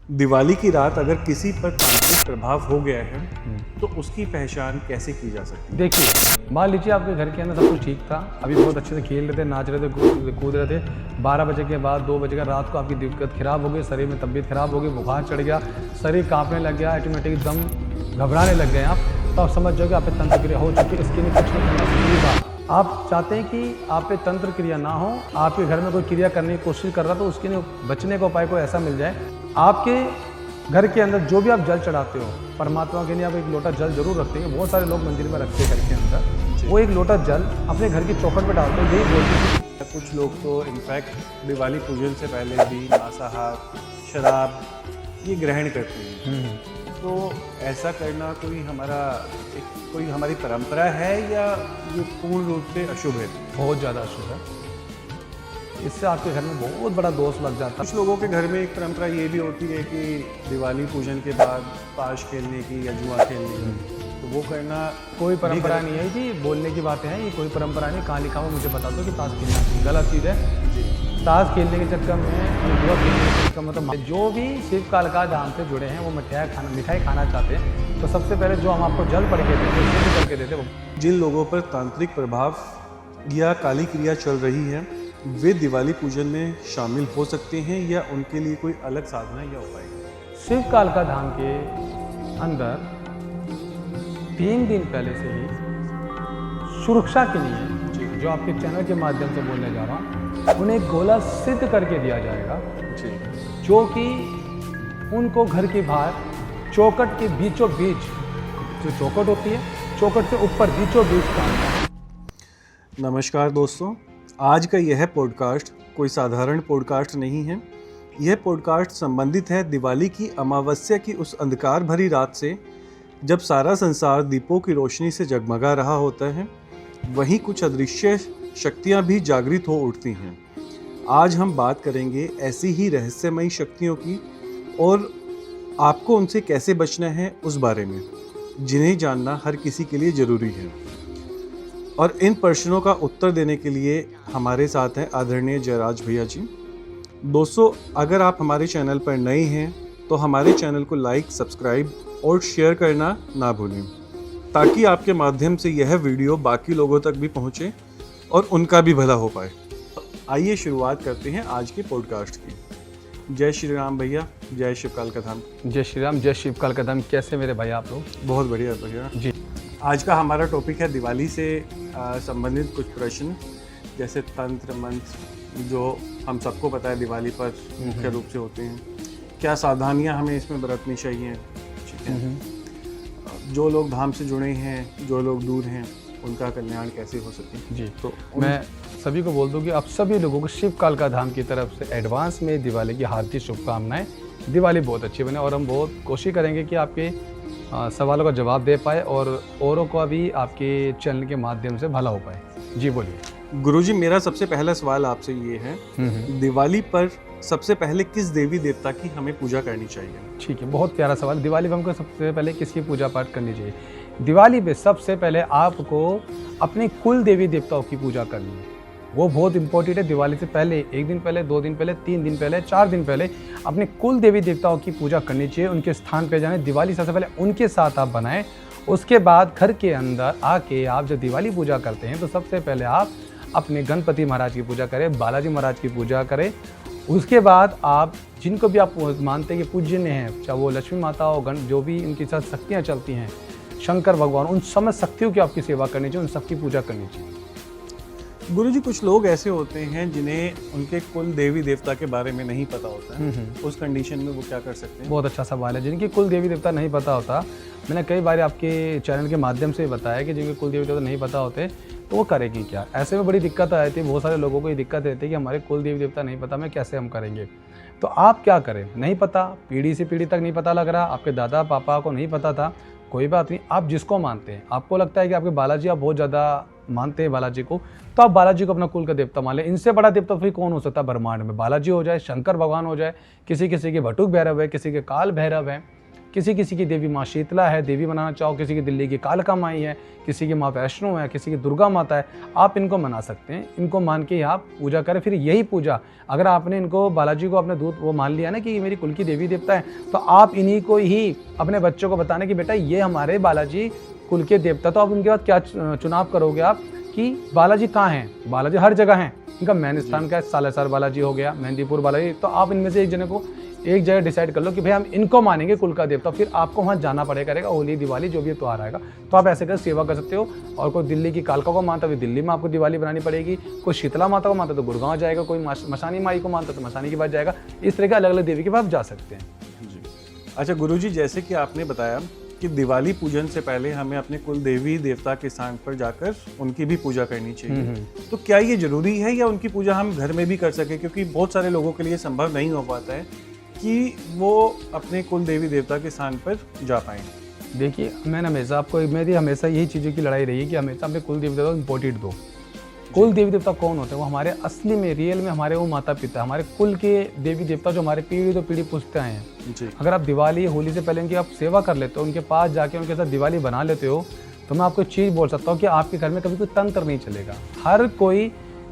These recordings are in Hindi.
दिवाली की रात अगर किसी पर तांत्रिक प्रभाव हो गया है तो उसकी पहचान कैसे की जा सकती है? देखिए, मान लीजिए आपके घर के अंदर सब कुछ ठीक था, अभी बहुत अच्छे से खेल रहे थे, नाच रहे थे, कूद रहे थे। 12 बजे के बाद 2 बजे का रात को आपकी दिक्कत खराब हो गई, शरीर में तबीयत खराब हो गई, बुखार चढ़ गया, शरीर कांपने लग गया, ऑटोमेटिक दम घबराने लग गए आप, तो आप समझ जाओ कि आप पे तंत्र क्रिया हो चुकी है। इसके लिए कुछ नहीं करना जरूरी था। आप चाहते हैं कि आप पे तंत्र क्रिया ना हो, आपके घर में कोई क्रिया करने की कोशिश कर रहा तो उसके लिए बचने का उपाय कोई ऐसा मिल जाए। आपके घर के अंदर जो भी आप जल चढ़ाते हो, परमात्मा के लिए आप एक लोटा जल जरूर रखते हैं। बहुत सारे लोग मंदिर में रखते हैं घर के अंदर, वो एक लोटा जल अपने घर की चौखट पे डालते हैं। यही बोलते हैं। कुछ लोग तो इनफैक्ट दिवाली पूजन से पहले भी मांसाहार, शराब ये ग्रहण करते हैं। तो ऐसा करना कोई हमारी परंपरा है या ये पूर्ण रूप से अशुभ है? बहुत ज़्यादा अशुभ है। इससे आपके घर में बहुत बड़ा दोष लग जाता है। कुछ लोगों के घर में एक परंपरा ये भी होती है कि दिवाली पूजन के बाद ताश खेलने की या जुआ खेलने की, तो वो करना कोई परंपरा नहीं है जी, बोलने की बातें हैं, ये कोई परंपरा नहीं। कहाँ लिखा हुआ मुझे बता दो कि ताश खेलना गलत चीज़ है। ताश खेलने के चक्कर में, जुआ खेलने के चक्कर में, तो जो भी शिव कालका धाम से जुड़े हैं वो मिठाई खाना चाहते हैं, तो सबसे पहले जो हम आपको जल पढ़ के देते हैं, शुद्ध करके देते हैं। जिन लोगों पर तांत्रिक प्रभाव या काली क्रिया चल रही है वे दिवाली पूजन में शामिल हो सकते हैं या उनके लिए कोई अलग साधना या उपाय है? शिव कालका धाम के अंदर 3 दिन पहले से ही सुरक्षा के लिए, जो आपके चैनल के माध्यम से बोलने जा रहा हूँ, उन्हें गोला सिद्ध करके दिया जाएगा, जो कि उनको घर के बाहर चौखट के बीचों बीच, जो चौखट होती है, चौखट से ऊपर बीचों बीच। नमस्कार दोस्तों, आज का यह पॉडकास्ट कोई साधारण पॉडकास्ट नहीं है। यह पॉडकास्ट संबंधित है दिवाली की अमावस्या की उस अंधकार भरी रात से, जब सारा संसार दीपों की रोशनी से जगमगा रहा होता है। वहीं कुछ अदृश्य शक्तियां भी जागृत हो उठती हैं। आज हम बात करेंगे ऐसी ही रहस्यमयी शक्तियों की और आपको उनसे कैसे बचना है उस बारे में, जिन्हें जानना हर किसी के लिए ज़रूरी है। और इन प्रश्नों का उत्तर देने के लिए हमारे साथ हैं आदरणीय जयराज भैया जी। दोस्तों, अगर आप हमारे चैनल पर नए हैं तो हमारे चैनल को लाइक, सब्सक्राइब और शेयर करना ना भूलें, ताकि आपके माध्यम से यह वीडियो बाकी लोगों तक भी पहुंचे और उनका भी भला हो पाए। आइए शुरुआत करते हैं आज के पॉडकास्ट की। जय श्री राम भैया, जय शिव कालका धाम। जय श्री राम, जय शिव कालका धाम। कैसे मेरे भाई आप लोग? बहुत बढ़िया भैया जी। आज का हमारा टॉपिक है दिवाली से संबंधित कुछ प्रश्न, जैसे तंत्र मंत्र, जो हम सबको पता है दिवाली पर मुख्य रूप से होते हैं। क्या सावधानियां हमें इसमें बरतनी चाहिए? ठीक है। जो लोग धाम से जुड़े हैं, जो लोग दूर हैं, उनका कल्याण कैसे हो सके? जी, तो मैं सभी को बोल दूं कि आप सभी लोगों को शिव कालका धाम की तरफ से एडवांस में दिवाली की हार्दिक शुभकामनाएं। दिवाली बहुत अच्छी बने और हम बहुत कोशिश करेंगे कि आपके सवालों का जवाब दे पाए और औरों का भी आपके चैनल के माध्यम से भला हो पाए। जी बोलिए। गुरुजी, मेरा सबसे पहला सवाल आपसे ये है, दिवाली पर सबसे पहले किस देवी देवता की हमें पूजा करनी चाहिए? ठीक है, बहुत प्यारा सवाल। दिवाली पर हमको सबसे पहले किसकी पूजा पाठ करनी चाहिए? दिवाली पे सबसे पहले आपको अपने कुल देवी देवताओं की पूजा करनी है। वो बहुत इंपॉर्टेंट है। दिवाली से पहले 1 दिन पहले, 2 दिन पहले, 3 दिन पहले, 4 दिन पहले अपने कुल देवी देवताओं की पूजा करनी चाहिए। उनके स्थान पे जाने, दिवाली सबसे पहले उनके साथ आप बनाएं। उसके बाद घर के अंदर आके आप जब दिवाली पूजा करते हैं तो सबसे पहले आप अपने गणपति महाराज की पूजा करें, बालाजी महाराज की पूजा करें। उसके बाद आप जिनको भी आप मानते हैं कि पूजनीय हैं, चाहे वो लक्ष्मी माता हो, जो भी उनके साथ शक्तियाँ चलती हैं, शंकर भगवान, उन समस्त शक्तियों की आपकी सेवा करनी चाहिए, उन सबकी पूजा करनी चाहिए। गुरुजी, कुछ लोग ऐसे होते हैं जिन्हें उनके कुल देवी देवता के बारे में नहीं पता होता है, उस कंडीशन में वो क्या कर सकते हैं? बहुत अच्छा सवाल है। जिनकी कुल देवी देवता नहीं पता होता, मैंने कई बार आपके चैनल के माध्यम से बताया कि जिनके कुल देवी देवता नहीं पता होते तो वो करेगी क्या। ऐसे में बड़ी दिक्कत आती है। बहुत सारे लोगों को ये दिक्कत रहती है कि हमारे कुल देवी देवता नहीं पता, मैं कैसे हम करेंगे। तो आप क्या करें, नहीं पता, पीढ़ी से पीढ़ी तक नहीं पता लग रहा, आपके दादा पापा को नहीं पता था, कोई बात नहीं। आप जिसको मानते हैं, आपको लगता है कि आपके बालाजी, आप बहुत ज़्यादा मानते हैं बालाजी को, तो आप बालाजी को अपना कुल का देवता मान लें। इनसे बड़ा देवता फिर कौन हो सकता है ब्रह्मांड में? बालाजी हो जाए, शंकर भगवान हो जाए, किसी किसी के भटुक भैरव है, किसी के काल भैरव है, किसी किसी की देवी माँ शीतला है, देवी बनाना चाहो, किसी की दिल्ली की कालका माई है, किसी की माँ वैष्णो है, किसी की दुर्गा माता है, आप इनको मना सकते हैं। इनको मान के आप पूजा करें। फिर यही पूजा अगर आपने इनको बालाजी को अपने दूत वो मान लिया ना कि ये मेरी कुल की देवी देवता है, तो आप इन्हीं को ही अपने बच्चों को बताने कि बेटा ये हमारे बालाजी कुल के देवता। तो आप उनके बाद क्या चुनाव करोगे आप कि बालाजी कहाँ हैं? बालाजी हर जगह हैं। इनका मेन स्थान क्या है? सालासर बालाजी हो गया, मेहंदीपुर बालाजी। तो आप इनमें से एक जने को एक जगह डिसाइड कर लो कि भाई हम इनको मानेंगे कुल का देवता। फिर आपको वहाँ जाना पड़ेगा, होली दिवाली जो भी त्यौहार आएगा तो आप ऐसे कर सेवा कर सकते हो। और कोई दिल्ली की कालका को मानता है दिल्ली में आपको दिवाली बनानी पड़ेगी, कोई शीतला माता को मानता तो गुड़गांव जाएगा, कोई मशानी माई को मानता तो मशानी के पास जाएगा। इस तरह के अलग अलग देवी के पास जा सकते हैं जी। अच्छा गुरुजी, जैसे कि आपने बताया कि दिवाली पूजन से पहले हमें अपने कुल देवी देवता के स्थान पर जाकर उनकी भी पूजा करनी चाहिए, तो क्या ये जरूरी है या उनकी पूजा हम घर में भी कर सके? क्योंकि बहुत सारे लोगों के लिए संभव नहीं हो पाता है कि वो अपने कुल देवी देवता के स्थान पर जा पाएं। देखिए, मैंने मेरी हमेशा यही चीज़ों की लड़ाई रही है कि हमेशा अपने कुल देवी देवता को इम्पोर्टेंट दो। कुल देवी देवता कौन होते हैं? वो हमारे असली में रियल में हमारे वो माता पिता, हमारे कुल के देवी देवता जो हमारे पीढ़ी तो पीढ़ी पूछते आए हैं जी। अगर आप दिवाली होली से पहले उनकी आप सेवा कर लेते हो, उनके पास जाके उनके साथ दिवाली बना लेते हो, तो मैं आपको एक चीज़ बोल सकता हूँ कि आपके घर में कभी कोई तंत्र नहीं चलेगा। हर कोई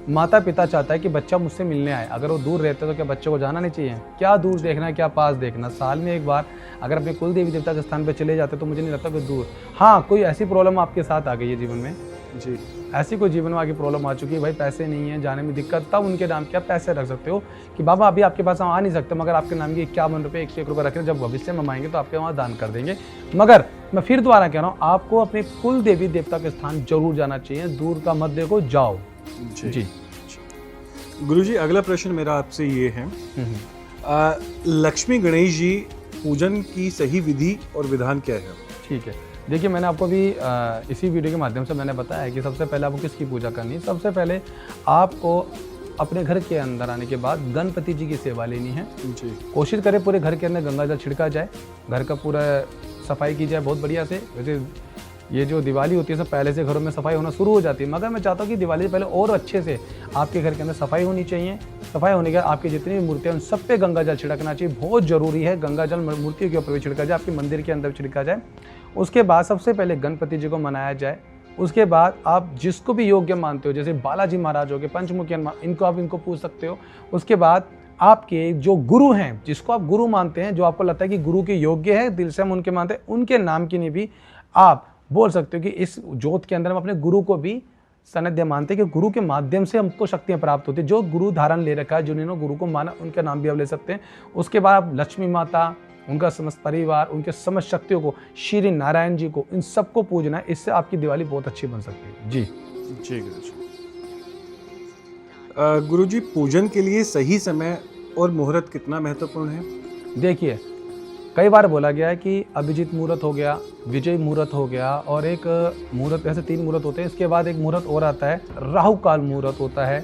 माता पिता चाहता है कि बच्चा मुझसे मिलने आए। अगर वो दूर रहते हैं तो क्या बच्चों को जाना नहीं चाहिए? क्या दूर देखना है, क्या पास देखना? साल में एक बार अगर अपने कुल देवी देवता के स्थान पर चले जाते तो मुझे नहीं लगता कि दूर। हाँ, कोई ऐसी प्रॉब्लम आपके साथ आ गई है जीवन में जी, ऐसी कोई जीवन में आगे प्रॉब्लम आ चुकी है, भाई पैसे नहीं है, जाने में दिक्कत, तब उनके नाम के आप पैसे रख सकते हो कि बाबा अभी आपके पास हम आ नहीं सकते, मगर आपके नाम की 51 रुपये 101 रुपये रखें, जब भविष्य में हम आएंगे तो आपके वहाँ दान कर देंगे। मगर मैं फिर दोबारा कह रहा हूँ, आपको अपने कुल देवी देवता के स्थान जरूर जाना चाहिए, दूर का मत देखो, जाओ जी। गुरुजी, अगला प्रश्न मेरा आपसे ये है, लक्ष्मी गणेश जी पूजन की सही विधि और विधान क्या है? ठीक है, देखिए, मैंने आपको भी इसी वीडियो के माध्यम से मैंने बताया कि सबसे पहले आपको किसकी पूजा करनी है। सबसे पहले आपको अपने घर के अंदर आने के बाद गणपति जी की सेवा लेनी है जी। कोशिश करें पूरे घर के अंदर गंगा जल छिड़का जाए, घर का पूरा सफाई की जाए बहुत बढ़िया से। वैसे ये जो दिवाली होती है सब पहले से घरों में सफाई होना शुरू हो जाती है, मगर मैं चाहता हूँ कि दिवाली से पहले और अच्छे से आपके घर के अंदर सफाई होनी चाहिए। सफाई होने के बाद आपकी जितनी भी मूर्तियाँ उन सब पे गंगा जल छिड़कना चाहिए, बहुत ज़रूरी है। गंगा जल मूर्तियों के ऊपर भी छिड़का जाए, आपके मंदिर के अंदर भी छिड़का जाए। उसके बाद सबसे पहले गणपति जी को मनाया जाए। उसके बाद आप जिसको भी योग्य मानते हो, जैसे बालाजी महाराज हो गए, पंचमुखी इनको पूछ सकते हो। उसके बाद आपके जो गुरु हैं, जिसको आप गुरु मानते हैं, जो आपको लगता है कि गुरु के योग्य है, दिल से हम उनके मानते हैं, उनके नाम की नहीं भी आप बोल सकते हो कि इस जोत के अंदर हम अपने गुरु को भी सानिध्य मानते हैं कि गुरु के माध्यम से हमको शक्तियाँ प्राप्त होती है। जो गुरु धारण ले रखा है, जिन्होंने गुरु को माना, उनका नाम भी आप ले सकते हैं। उसके बाद आप लक्ष्मी माता, उनका समस्त परिवार, उनके समस्त शक्तियों को, श्री नारायण जी को, इन सबको पूजना है। इससे आपकी दिवाली बहुत अच्छी बन सकती है जी। जी गुरुजी, पूजन के लिए सही समय और मुहूर्त कितना महत्वपूर्ण है? देखिए, कई बार बोला गया है कि अभिजीत मुहूर्त हो गया, विजय मुहूर्त हो गया, और एक मुहूर्त, ऐसे 3 मुहूर्त होते हैं। इसके बाद एक मुहूर्त और आता है, राहु काल मुहूर्त होता है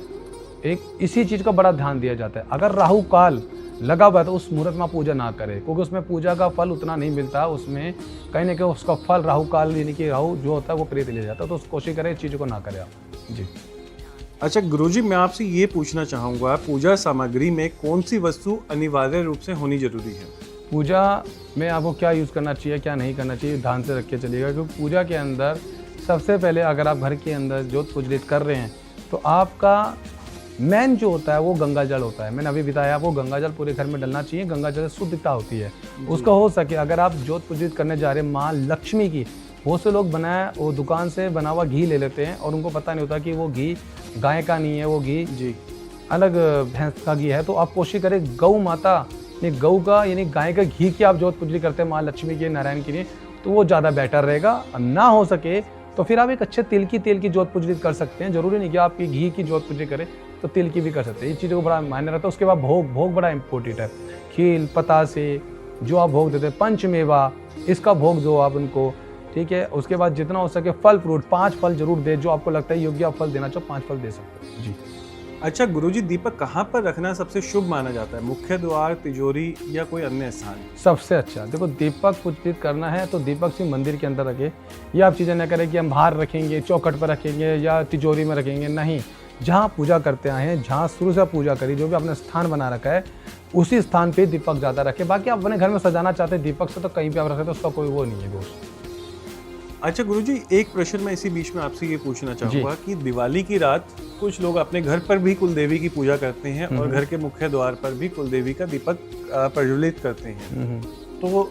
एक। इसी चीज़ का बड़ा ध्यान दिया जाता है। अगर राहु काल लगा हुआ है तो उस मुहूर्त में पूजा ना करें, क्योंकि उसमें पूजा का फल उतना नहीं मिलता। उसमें कहीं ना कहीं उसका फल राहु काल, यानी कि राहु जो होता है वो प्रेत ले जाता है। तो कोशिश करें इस चीज़ों को ना करें आप जी। अच्छा गुरुजी, मैं आपसे ये पूछना चाहूँगा, पूजा सामग्री में कौन सी वस्तु अनिवार्य रूप से होनी जरूरी है? पूजा में आपको क्या यूज़ करना चाहिए, क्या नहीं करना चाहिए, ध्यान से रख के चलिएगा। क्योंकि पूजा के अंदर सबसे पहले अगर आप घर के अंदर जोत पूजित कर रहे हैं तो आपका मेन जो होता है वो गंगा जल होता है। मैंने अभी बताया, वो गंगा जल पूरे घर में डलना चाहिए। गंगा जल से शुद्धता होती है। उसका हो सके अगर आप जोत पूजित करने जा रहे हैं माँ लक्ष्मी की, बहुत से लोग वो दुकान से बना हुआ घी ले लेते हैं और उनको पता नहीं होता कि वो घी गाय का नहीं है, वो घी जी अलग भैंस का घी है। तो आप कोशिश करें गौ माता, गऊ का यानी गाय का घी की आप जोत पूजित करते हैं माँ लक्ष्मी के, नारायण के लिए, तो वो ज़्यादा बेटर रहेगा। ना हो सके तो फिर आप एक अच्छे तेल की जोत पूजित कर सकते हैं। जरूरी नहीं कि आप घी की जोत पूजित करें, तो तिल की भी कर सकते हैं। इस चीज़ों को बड़ा मायने रहता है। उसके बाद भोग बड़ा इम्पोर्टेंट है। खील पतासे जो आप भोग देते हैं, पंचमेवा, इसका भोग दो आप उनको, ठीक है। उसके बाद जितना हो सके फल फ्रूट, 5 फल जरूर दे, जो आपको लगता है योग्य आप फल देना चाहो 5 फल दे सकते हैं जी। अच्छा गुरुजी, दीपक कहाँ पर रखना सबसे शुभ माना जाता है? मुख्य द्वार, तिजोरी या कोई अन्य स्थान? सबसे अच्छा, देखो, दीपक पूजित करना है तो दीपक सिर्फ मंदिर के अंदर रखे। ये आप चीज़ें न करें कि हम बाहर रखेंगे, चौखट पर रखेंगे या तिजोरी में रखेंगे, नहीं। जहाँ पूजा करते आए हैं, जहाँ शुरू से पूजा करी, जो भी आपने स्थान बना रखा है, उसी स्थान पे दीपक ज़्यादा रखें। बाकी आप अपने घर में सजाना चाहते हैं दीपक से तो कहीं पे आप रखें तो उसका कोई वो नहीं है दोस्त। अच्छा गुरुजी, एक प्रश्न मैं इसी बीच में आपसे ये पूछना चाहूँगा कि दिवाली की रात कुछ लोग अपने घर पर भी कुलदेवी की पूजा करते हैं और घर के मुख्य द्वार पर भी कुलदेवी का दीपक प्रज्वलित करते हैं, तो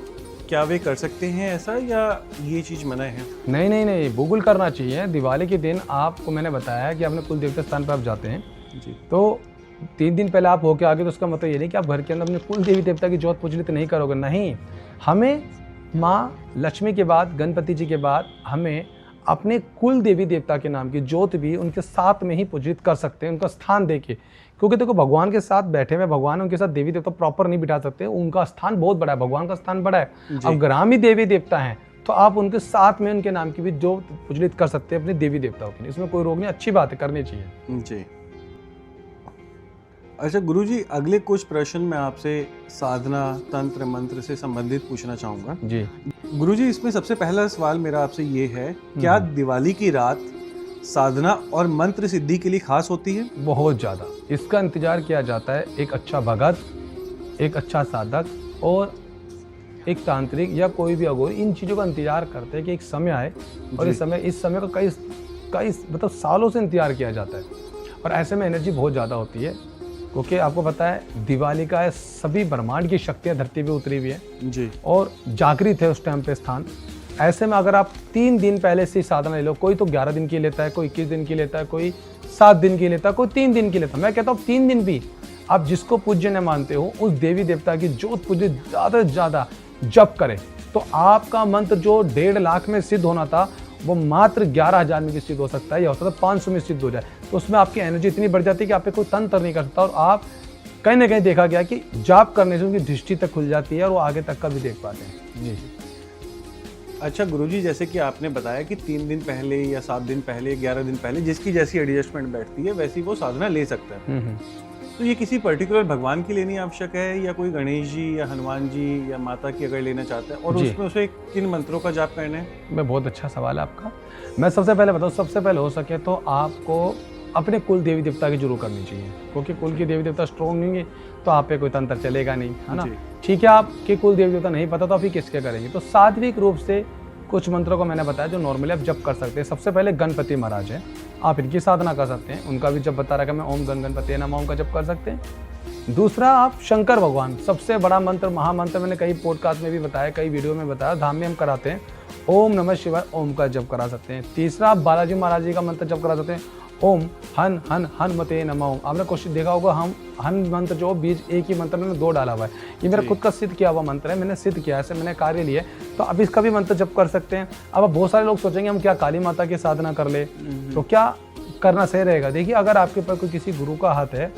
क्या वे कर सकते हैं ऐसा या ये चीज़ मना है? नहीं नहीं नहीं, बिल्कुल करना चाहिए। दिवाली के दिन आपको मैंने बताया कि अपने कुल देवता स्थान पर आप जाते हैं जी, तो 3 दिन पहले आप होके आगे तो उसका मतलब ये नहीं कि आप घर के अंदर अपने कुल देवी देवता की जोत प्रज्वलित नहीं करोगे। नहीं, हमें माँ लक्ष्मी के बाद, गणपति जी के बाद हमें अपने कुल देवी देवता के नाम की जोत भी उनके साथ में ही प्रज्वलित कर सकते हैं, उनका स्थान देके। क्योंकि देखो भगवान के साथ बैठे हुए भगवान, उनके साथ देवी देवता प्रॉपर नहीं बिठा सकते, उनका स्थान बहुत बड़ा है, भगवान का स्थान बड़ा है। अब ग्रामी देवी देवता हैं तो आप उनके साथ में उनके नाम की भी जोत प्रज्वलित कर सकते हैं अपने देवी देवताओं के लिए, इसमें कोई रोक नहीं, अच्छी बात है, करनी चाहिए जी। अच्छा गुरुजी, अगले कुछ प्रश्न मैं आपसे साधना, तंत्र, मंत्र से संबंधित पूछना चाहूँगा जी। गुरुजी। इसमें सबसे पहला सवाल मेरा आपसे ये है, क्या दिवाली की रात साधना और मंत्र सिद्धि के लिए खास होती है? बहुत ज़्यादा इसका इंतजार किया जाता है। एक अच्छा भगत, एक अच्छा साधक और एक तांत्रिक या कोई भी अघोर इन चीज़ों का इंतजार करते हैं कि एक समय आए, और इस समय का कई मतलब सालों से इंतजार किया जाता है। और ऐसे में एनर्जी बहुत ज़्यादा होती है, क्योंकि आपको पता है दिवाली का सभी ब्रह्मांड की शक्तियाँ धरती पे उतरी हुई है जी, और जागृत है उस टाइम पे स्थान। ऐसे में अगर आप 3 दिन पहले से साधना ले लो, कोई तो 11 दिन की लेता है, कोई 21 दिन की लेता है, कोई 7 दिन की लेता है, कोई 3 दिन की लेता है। मैं कहता हूँ 3 दिन भी आप जिसको पूज्य मानते हो उस देवी देवता की जोत पूज्य ज़्यादा से ज़्यादा जप करें, तो आपका मंत्र जो 1.5 लाख में सिद्ध होना था वो मात्र 11,000 में भी सिद्ध हो सकता है, या हो सकता है 500 में सिद्ध हो जाए। तो उसमें आपकी एनर्जी इतनी बढ़ जाती है कि आप पे कोई तंत्र नहीं कर सकता, और आप कहीं ना कहीं देखा गया कि जाप करने से उनकी दृष्टि तक खुल जाती है और वो आगे तक का भी देख पाते हैं। जी। अच्छा गुरुजी, जैसे कि आपने बताया कि 3 दिन पहले या 7 दिन पहले, 11 दिन पहले जिसकी जैसी एडजस्टमेंट बैठती है वैसी वो साधना ले सकता है। तो ये किसी पर्टिकुलर भगवान की लेनी आवश्यक है या कोई गणेश जी या हनुमान जी या माता की अगर लेना चाहता है, और उसमें उसे किन मंत्रों का जाप करना है? मैं बहुत अच्छा सवाल है आपका। मैं सबसे पहले बताऊँ, सबसे पहले हो सके तो आपको अपने कुल देवी देवता की जरूर करनी चाहिए, क्योंकि कुल की देवी देवता स्ट्रॉन्ग नहीं है तो आप पे कोई तंत्र चलेगा नहीं, है ना। ठीक है, आपके कुल देवी देवता नहीं पता तो आप ही किसके करेंगे। तो सात्विक रूप से कुछ मंत्रों को मैंने बताया जो नॉर्मली आप जप कर सकते हैं। सबसे पहले गणपति महाराज हैं, आप इनकी साधना कर सकते हैं, उनका भी जप बता रखा मैं, ओम गण गणपति नमः ओम का जप कर सकते हैं। दूसरा आप शंकर भगवान, सबसे बड़ा मंत्र, महामंत्र, मैंने कई पॉडकास्ट में भी बताया, कई वीडियो में बताया, धाम में हम कराते हैं, ओम नमः शिवाय ओम का जप करा सकते हैं। तीसरा आप बालाजी महाराज जी का मंत्र जप करा सकते हैं, ओम हन हन हनुमते नमः ओम। आपने क्वेश्चन देखा होगा, हम हन मंत्र जो बीज एक ही मंत्र में 2 डाला हुआ है, ये मेरा खुद का सिद्ध किया हुआ मंत्र है, मैंने सिद्ध किया है, ऐसे मैंने कार्य लिया, तो अब इसका भी मंत्र जप कर सकते हैं। अब बहुत सारे लोग सोचेंगे हम क्या काली माता की साधना कर ले, तो क्या करना सही रहेगा? देखिए, अगर आपके पास कोई किसी गुरु का हाथ है,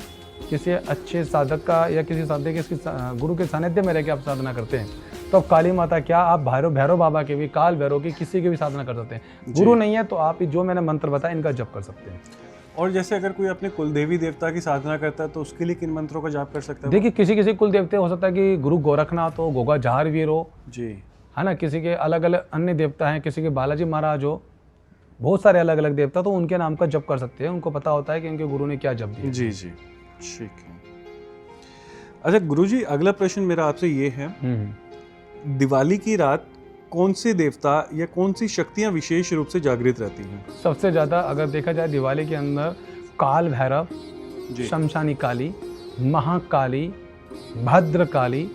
किसी अच्छे साधक का या किसी साधक के गुरु के सानिध्य में रह के आप साधना करते हैं, तो अब काली माता क्या, आप भैरव बाबा के भी, काल भैरव की, किसी की भी साधना कर सकते हैं। गुरु नहीं है तो आप जो मैंने मंत्र बताया इनका जप कर सकते हैं। और जैसे अगर कोई अपने कुल देवी देवता की साधना करता है तो उसके लिए किन मंत्रों का जाप कर सकता है? देखिए, किसी कुल देवते हो सकता है कि गुरु गोरखनाथ हो, गोगा जहारवीर हो जी, है ना, किसी के अलग अलग अन्य देवता हैं, किसी के बालाजी महाराज हो, बहुत सारे अलग अलग देवता, तो उनके नाम का जप कर सकते हैं, उनको पता होता है कि उनके गुरु ने क्या जप दिया। जी जी, ठीक है। अच्छा गुरुजी, अगला प्रश्न मेरा आपसे ये है, दिवाली की रात कौन से देवता या कौन सी शक्तियां विशेष रूप से जागृत रहती हैं? सबसे ज़्यादा अगर देखा जाए दिवाली के अंदर काल भैरव, शमशानी काली, महाकाली, भद्रकाली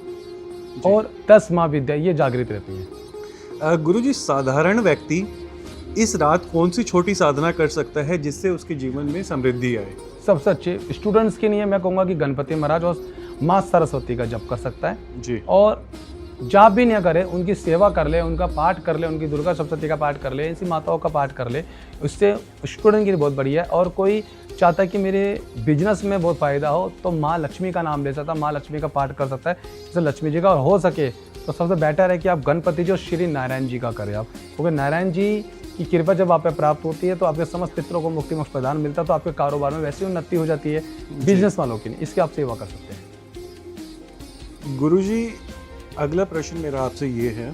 और 10 माँ विद्या, ये जागृत रहती हैं। गुरुजी, साधारण व्यक्ति इस रात कौन सी छोटी साधना कर सकता है जिससे उसके जीवन में समृद्धि आए? सबसे अच्छे स्टूडेंट्स के लिए मैं कहूँगा कि गणपति महाराज और माँ सरस्वती का जप कर सकता है जी, और जाप भी नहीं करे, उनकी सेवा कर ले, उनका पाठ कर ले, उनकी दुर्गा सप्तशती का पाठ कर ले, ऐसी माताओं का पाठ कर ले, उससे स्टूडेंट के लिए बहुत बढ़िया है। और कोई चाहता है कि मेरे बिजनेस में बहुत फ़ायदा हो तो माँ लक्ष्मी का नाम ले सकता है, माँ लक्ष्मी का पाठ कर सकता है, जैसे लक्ष्मी जी का। और हो सके तो सबसे बेटर है कि आप गणपति जी और श्री नारायण जी का करें आप, क्योंकि नारायण जी की कृपा जब आप पे प्राप्त होती है तो आपके समस्त पितरों को मुक्ति मोक्ष प्रदान मिलता है, तो आपके कारोबार में वैसी उन्नति हो जाती है, बिजनेस वालों की नहीं, इसकी आप सेवा कर सकते हैं। गुरुजी, अगला प्रश्न मेरा आपसे ये है,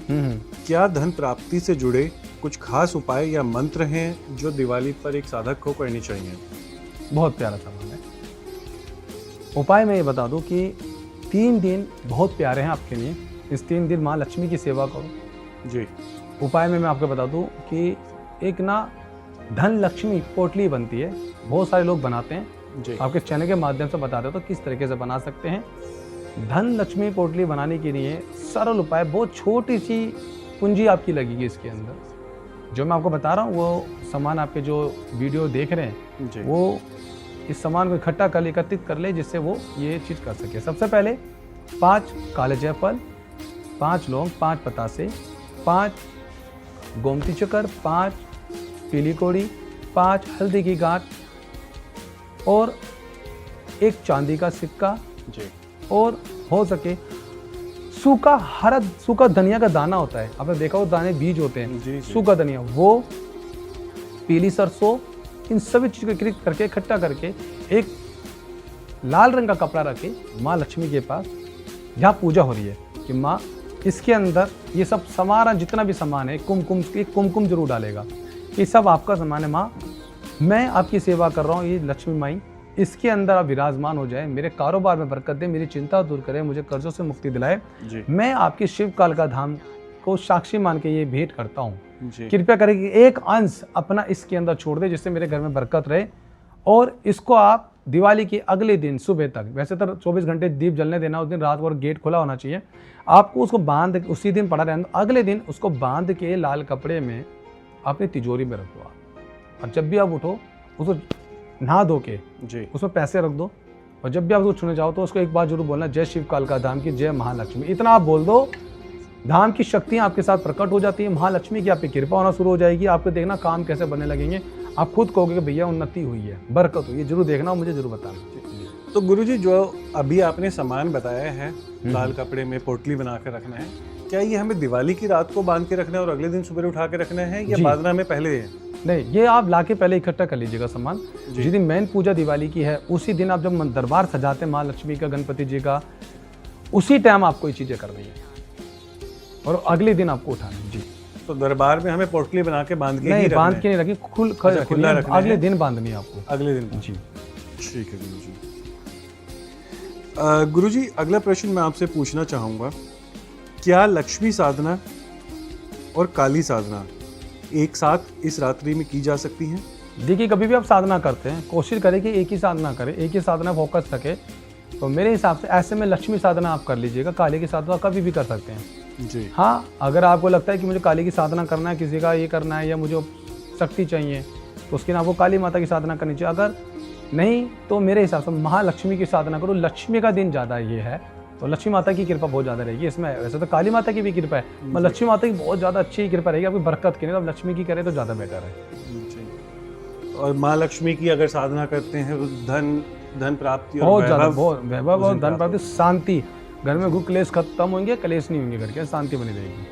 क्या धन प्राप्ति से जुड़े कुछ खास उपाय या मंत्र हैं जो दिवाली पर एक साधक को करनी चाहिए? बहुत प्यारा सवाल है। उपाय मैं ये बता दूं कि 3 दिन बहुत प्यारे हैं आपके लिए। इस 3 दिन माँ लक्ष्मी की सेवा करो। जी। उपाय में मैं आपको बता दूं कि एक ना धन लक्ष्मी पोटली बनती है, बहुत सारे लोग बनाते हैं। जी। आपके चैनल के माध्यम से बताते हो तो किस तरीके से बना सकते हैं। धन लक्ष्मी पोटली बनाने के लिए सरल उपाय, बहुत छोटी सी पूंजी आपकी लगेगी इसके अंदर। जो मैं आपको बता रहा हूँ वो सामान आपके जो वीडियो देख रहे हैं जी। वो इस सामान को इकट्ठा कर ले, एकत्रित कर ले, जिससे वो ये चीज़ कर सके। सबसे पहले 5 काले जायफल, 5 लौंग, 5 पतासे, 5 गोमती चक्कर, 5 पीली कौड़ी, 5 हल्दी की गांठ और 1 चांदी का सिक्का, जी। और हो सके सूखा धनिया का दाना होता है, आपने देखा वो दाने बीज होते हैं। जी। सूखा धनिया, वो पीली सरसों, इन सभी चीज़ को एकत्रित करके इकट्ठा करके एक लाल रंग का कपड़ा रखे माँ लक्ष्मी के पास, जहाँ पूजा हो रही है कि माँ इसके अंदर ये सब सामान, जितना भी सामान है, कुमकुम जरूर डालेगा। ये सब आपका सामान है माँ, मैं आपकी सेवा कर रहा हूँ, ये लक्ष्मी माई इसके अंदर आप विराजमान हो जाए, मेरे कारोबार में बरकत दे, मेरी चिंता दूर करे, मुझे कर्जों से मुक्ति दिलाए। मैं आपकी शिव कालिका धाम को साक्षी मान के ये भेंट करता हूँ। कृपया करें कि एक अंश अपना इसके अंदर छोड़ दे, जिससे मेरे घर में बरकत रहे। और इसको आप दिवाली के अगले दिन सुबह तक, वैसे तो 24 घंटे दीप जलने देना, उस दिन रात को गेट खुला होना चाहिए, आपको उसको बांध, उसी दिन पड़ा रहना, अगले दिन उसको बांध के लाल कपड़े में अपनी तिजोरी में रखो आप। और जब भी आप उठो उसको नहा धो के जी उसमें पैसे रख दो, और जब भी आप उसको छूने जाओ तो उसको एक बार जरूर बोलना, जय शिव कालिका धाम की, जय महालक्ष्मी। इतना आप बोल दो, धाम की शक्तियाँ आपके साथ प्रकट हो जाती है, महालक्ष्मी की आप पे कृपा होना शुरू हो जाएगी। आपको देखना काम कैसे बनने लगेंगे, आप खुद कहोगे कि भैया उन्नति हुई है, बरकत हुई है। जरूर देखना और मुझे जरूर बताना। तो गुरुजी, जो अभी आपने सामान बताया है, लाल कपड़े में पोटली बना कर रखना है, क्या ये हमें दिवाली की रात को बांध के रखना है और अगले दिन सुबह उठा के रखना है, या बांधना में पहले है? नहीं, ये आप लाके पहले इकट्ठा कर लीजिएगा सामान। जिस दिन मेन पूजा दिवाली की है उसी दिन आप जब दरबार सजाते हैं माँ लक्ष्मी का, गणपति जी का, उसी टाइम आपको ये चीजें करनी है और अगले दिन आपको उठाना है। जी। तो दरबार में हमें पोटली बना के बांध के नहीं, बांध के नहीं रखी, खुला रखना, अगले दिन बांधनी है आपको, अगले दिन। जी ठीक है गुरुजी। गुरुजी, अगला प्रश्न मैं आपसे पूछना चाहूँगा, क्या लक्ष्मी साधना और काली साधना एक साथ इस रात्रि में की जा सकती हैं? देखिए, कभी भी आप साधना करते हैं कोशिश करें कि एक ही साधना करें, एक ही साधना फोकस रखें। तो मेरे हिसाब से ऐसे में लक्ष्मी साधना आप कर लीजिएगा, काली की साधना कभी भी कर सकते हैं। जी हाँ, अगर आपको लगता है कि मुझे काली की साधना करना है, किसी का ये करना है, या मुझे शक्ति चाहिए, तो उसके लिए आपको काली माता की साधना करनी चाहिए। अगर नहीं तो मेरे हिसाब से महालक्ष्मी की साधना करो। लक्ष्मी का दिन ज़्यादा ये है तो लक्ष्मी माता की कृपा बहुत ज़्यादा रहेगी इसमें। वैसे तो काली माता की भी कृपा है, मगर लक्ष्मी माता की बहुत ज़्यादा अच्छी कृपा रहेगी आपकी, बरकत की। नहीं तो लक्ष्मी की करें तो ज़्यादा बेटर है। और माँ लक्ष्मी की अगर साधना करते हैं तो धन प्राप्ति और बहुत ज़्यादा, बहुत वैभव और धन प्राप्ति, शांति, घर में क्लेश खत्म होंगे, कलेश नहीं होंगे, घर के शांति बनी रहेगी।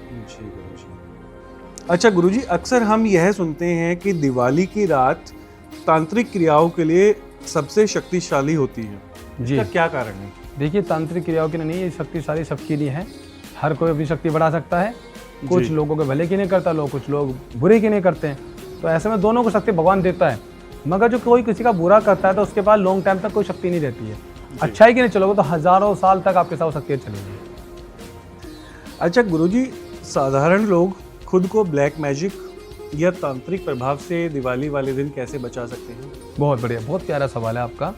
अच्छा गुरुजी, अक्सर हम यह सुनते हैं कि दिवाली की रात तांत्रिक क्रियाओं के लिए सबसे शक्तिशाली होती है। जी, इसका क्या कारण है? देखिए, तांत्रिक क्रियाओं के लिए नहीं, ये शक्तिशाली सबके लिए है। हर कोई अपनी शक्ति बढ़ा सकता है। कुछ लोगों के भले की नहीं करता, कुछ लोग बुरे की नहीं करते हैं। तो ऐसे में दोनों को शक्ति भगवान देता है, मगर जो कोई किसी का बुरा करता है तो उसके पास लॉन्ग टाइम तक कोई शक्ति नहीं रहती है। अच्छाई की नहीं चलोगे तो हजारों साल तक आपके साथ शक्ति चलेगी। अच्छा गुरुजी, साधारण लोग खुद को ब्लैक मैजिक या तांत्रिक प्रभाव से दिवाली वाले दिन कैसे बचा सकते हैं? बहुत बढ़िया, बहुत प्यारा सवाल है आपका।